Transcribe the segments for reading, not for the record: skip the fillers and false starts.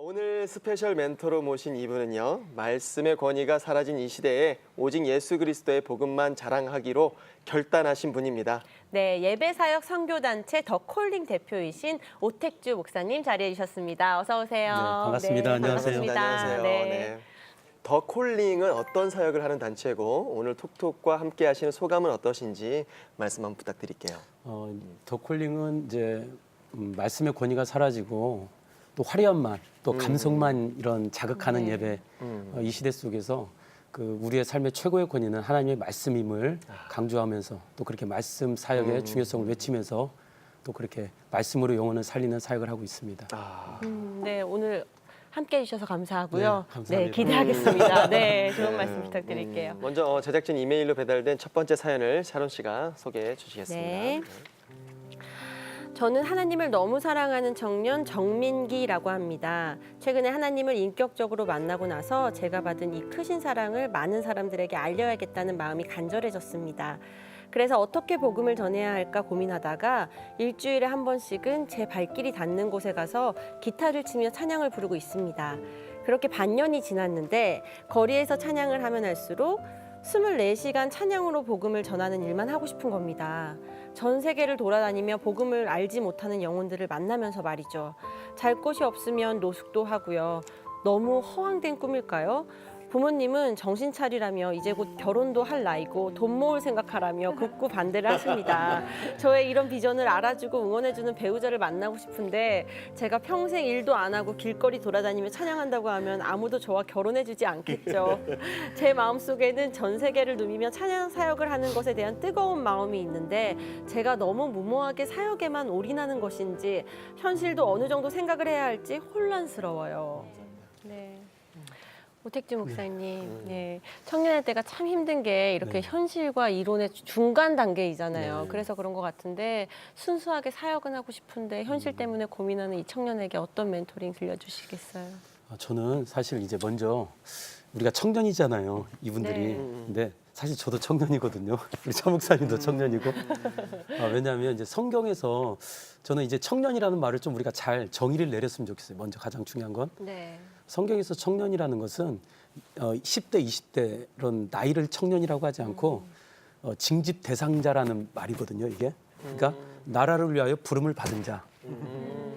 오늘 스페셜 멘토로 모신 이분은요, 말씀의 권위가 사라진 이 시대에 오직 예수 그리스도의 복음만 자랑하기로 결단하신 분입니다. 네, 예배사역 선교단체 더 콜링 대표이신 오택주 목사님 자리해 주셨습니다. 어서 오세요. 네, 반갑습니다. 안녕하세요. 반갑습니다. 안녕하세요. 네. 더 콜링은 어떤 사역을 하는 단체고 오늘 톡톡과 함께 하시는 소감은 어떠신지 말씀 한번 부탁드릴게요. 더 콜링은 이제 말씀의 권위가 사라지고 또 화려함만, 또 감성만 이런 자극하는 네. 예배 이 시대 속에서 그 우리의 삶의 최고의 권위는 하나님의 말씀임을 강조하면서 또 그렇게 말씀 사역의 중요성을 외치면서 또 그렇게 말씀으로 영혼을 살리는 사역을 하고 있습니다. 네, 오늘 함께 해주셔서 감사하고요. 네, 감사합니다. 기대하겠습니다. 네, 좋은 말씀 부탁드릴게요. 먼저 제작진 이메일로 배달된 첫 번째 사연을 샤론 씨가 소개해 주시겠습니다. 네. 저는 하나님을 너무 사랑하는 청년 정민기라고 합니다. 최근에 하나님을 인격적으로 만나고 나서 제가 받은 이 크신 사랑을 많은 사람들에게 알려야겠다는 마음이 간절해졌습니다. 그래서 어떻게 복음을 전해야 할까 고민하다가 일주일에 한 번씩은 제 발길이 닿는 곳에 가서 기타를 치며 찬양을 부르고 있습니다. 그렇게 반년이 지났는데 거리에서 찬양을 하면 할수록 24시간 찬양으로 복음을 전하는 일만 하고 싶은 겁니다. 전 세계를 돌아다니며 복음을 알지 못하는 영혼들을 만나면서 말이죠. 잘 곳이 없으면 노숙도 하고요. 너무 허황된 꿈일까요? 부모님은 정신 차리라며 이제 곧 결혼도 할 나이고 돈 모을 생각하라며 극구 반대를 하십니다. 저의 이런 비전을 알아주고 응원해주는 배우자를 만나고 싶은데 제가 평생 일도 안 하고 길거리 돌아다니며 찬양한다고 하면 아무도 저와 결혼해주지 않겠죠. 제 마음속에는 전 세계를 누비며 찬양 사역을 하는 것에 대한 뜨거운 마음이 있는데 제가 너무 무모하게 사역에만 올인하는 것인지 현실도 어느 정도 생각을 해야 할지 혼란스러워요. 네. 오택주 목사님, 네. 청년의 때가 참 힘든 게 이렇게 네. 현실과 이론의 중간 단계이잖아요. 네. 그래서 그런 것 같은데 순수하게 사역은 하고 싶은데 현실 때문에 고민하는 이 청년에게 어떤 멘토링 들려주시겠어요? 저는 사실 이제 먼저 우리가 청년이잖아요, 이분들이. 네. 근데 사실 저도 청년이거든요. 우리 차 목사님도 청년이고. 왜냐하면 이제 성경에서 저는 이제 청년이라는 말을 좀 우리가 잘 정의를 내렸으면 좋겠어요. 먼저 가장 중요한 건 네. 성경에서 청년이라는 것은 10대, 20대 이런 나이를 청년이라고 하지 않고 징집 대상자라는 말이거든요. 이게. 그러니까 나라를 위하여 부름을 받은 자.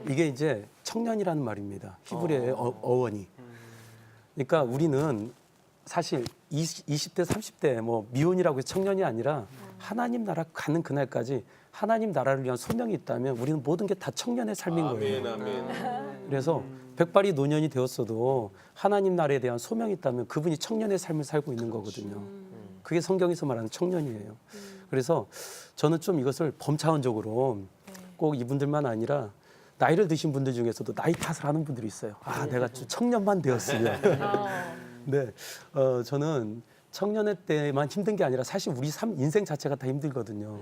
이게 이제 청년이라는 말입니다. 히브리어의 어원이. 그러니까 우리는 사실 20대, 30대 뭐 미혼이라고 해서 청년이 아니라 하나님 나라 가는 그날까지 하나님 나라를 위한 소명이 있다면 우리는 모든 게 다 청년의 삶인 거예요. 아멘. 그래서 백발이 노년이 되었어도 하나님 나라에 대한 소명이 있다면 그분이 청년의 삶을 살고 있는 거거든요. 그게 성경에서 말하는 청년이에요. 그래서 저는 좀 이것을 범차원적으로 꼭 이분들만 아니라 나이를 드신 분들 중에서도 나이 탓을 하는 분들이 있어요. 내가 좀 청년만 되었으면. 네, 저는 청년의 때만 힘든 게 아니라 사실 우리 인생 자체가 다 힘들거든요.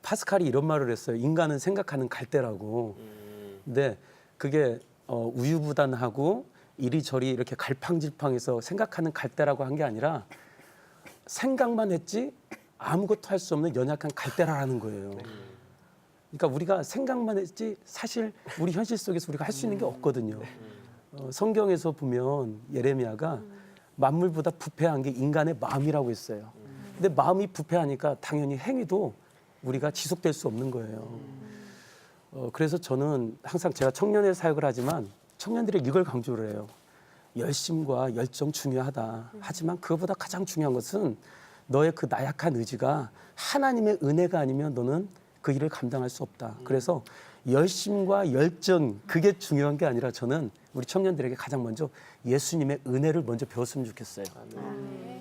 파스칼이 이런 말을 했어요. 인간은 생각하는 갈대라고. 근데 그게 우유부단하고 이리저리 이렇게 갈팡질팡해서 생각하는 갈대라고 한 게 아니라 생각만 했지 아무것도 할 수 없는 연약한 갈대라는 거예요. 그러니까 우리가 생각만 했지 사실 우리 현실 속에서 우리가 할 수 있는 게 없거든요. 성경에서 보면 예레미야가 만물보다 부패한 게 인간의 마음이라고 했어요. 근데 마음이 부패하니까 당연히 행위도 우리가 지속될 수 없는 거예요. 그래서 저는 항상 제가 청년의 사역을 하지만 청년들에게 이걸 강조를 해요. 열심과 열정 중요하다. 하지만 그것보다 가장 중요한 것은 너의 그 나약한 의지가 하나님의 은혜가 아니면 너는 그 일을 감당할 수 없다. 그래서 열심과 열정 그게 중요한 게 아니라 저는 우리 청년들에게 가장 먼저 예수님의 은혜를 먼저 배웠으면 좋겠어요.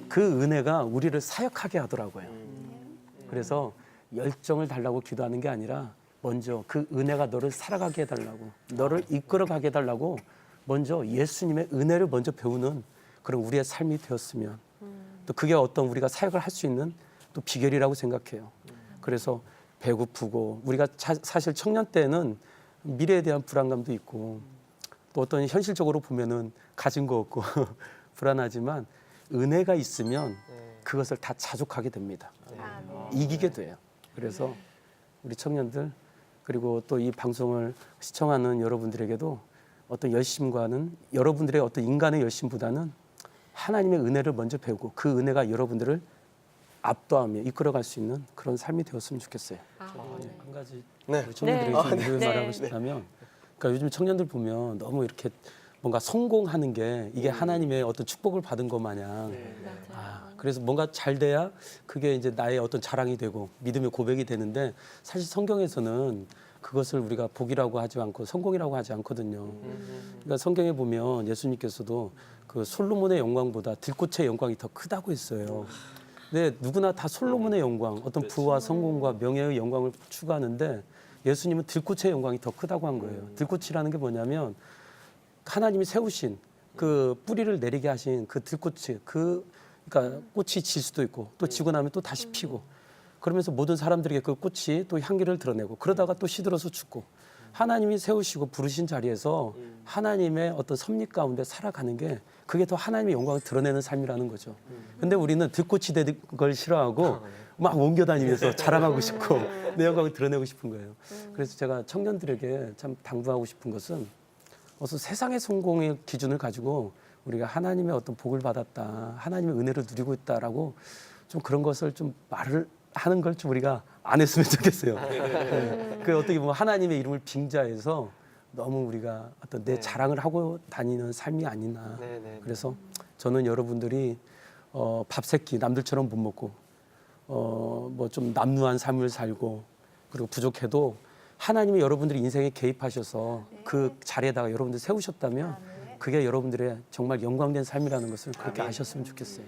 그 은혜가 우리를 사역하게 하더라고요. 그래서 열정을 달라고 기도하는 게 아니라 먼저 그 은혜가 너를 살아가게 해달라고, 너를 이끌어가게 해달라고 먼저 예수님의 은혜를 먼저 배우는 그런 우리의 삶이 되었으면 또 그게 어떤 우리가 사역을 할 수 있는 또 비결이라고 생각해요. 그래서 배고프고 우리가 사실 청년 때는 미래에 대한 불안감도 있고 또 어떤 현실적으로 보면은 가진 거 없고 불안하지만 은혜가 있으면 그것을 다 자족하게 됩니다. 이기게 돼요. 그래서 우리 청년들 그리고 또 이 방송을 시청하는 여러분들에게도 어떤 열심과는 여러분들의 어떤 인간의 열심보다는 하나님의 은혜를 먼저 배우고 그 은혜가 여러분들을 압도하며 이끌어갈 수 있는 그런 삶이 되었으면 좋겠어요. 한 가지 네. 우리 청년들에게 좀 위로를 네. 말하고 싶다면, 그러니까 요즘 청년들 보면 너무 이렇게 뭔가 성공하는 게 이게 하나님의 어떤 축복을 받은 것 마냥, 그래서 뭔가 잘 돼야 그게 이제 나의 어떤 자랑이 되고 믿음의 고백이 되는데, 사실 성경에서는 그것을 우리가 복이라고 하지 않고 성공이라고 하지 않거든요. 그러니까 성경에 보면 예수님께서도 그 솔로몬의 영광보다 들꽃의 영광이 더 크다고 했어요. 근데 누구나 다 솔로몬의 영광, 어떤 부와 성공과 명예의 영광을 추구하는데 예수님은 들꽃의 영광이 더 크다고 한 거예요. 들꽃이라는 게 뭐냐면 하나님이 세우신 그 뿌리를 내리게 하신 그 들꽃이, 그러니까 꽃이 질 수도 있고 또 지고 나면 또 다시 피고, 그러면서 모든 사람들에게 그 꽃이 또 향기를 드러내고, 그러다가 또 시들어서 죽고, 하나님이 세우시고 부르신 자리에서 하나님의 어떤 섭리 가운데 살아가는 게, 그게 더 하나님의 영광을 드러내는 삶이라는 거죠. 근데 우리는 들꽃이 되는 걸 싫어하고 막 옮겨다니면서 자랑하고 싶고 내 영광을 드러내고 싶은 거예요. 그래서 제가 청년들에게 참 당부하고 싶은 것은, 어서 세상의 성공의 기준을 가지고 우리가 하나님의 어떤 복을 받았다, 하나님의 은혜를 누리고 있다라고 좀 그런 것을 좀 말을 하는 걸 좀 우리가 안 했으면 좋겠어요. 네. 그 어떻게 보면 하나님의 이름을 빙자해서 너무 우리가 어떤 내 자랑을 하고 다니는 삶이 아니나. 그래서 저는 여러분들이 밥 세끼 남들처럼 못 먹고 뭐 좀 남루한 삶을 살고, 그리고 부족해도 하나님이 여러분들의 인생에 개입하셔서 그 자리에다가 여러분들 세우셨다면 그게 여러분들의 정말 영광된 삶이라는 것을 그렇게 아셨으면 좋겠어요.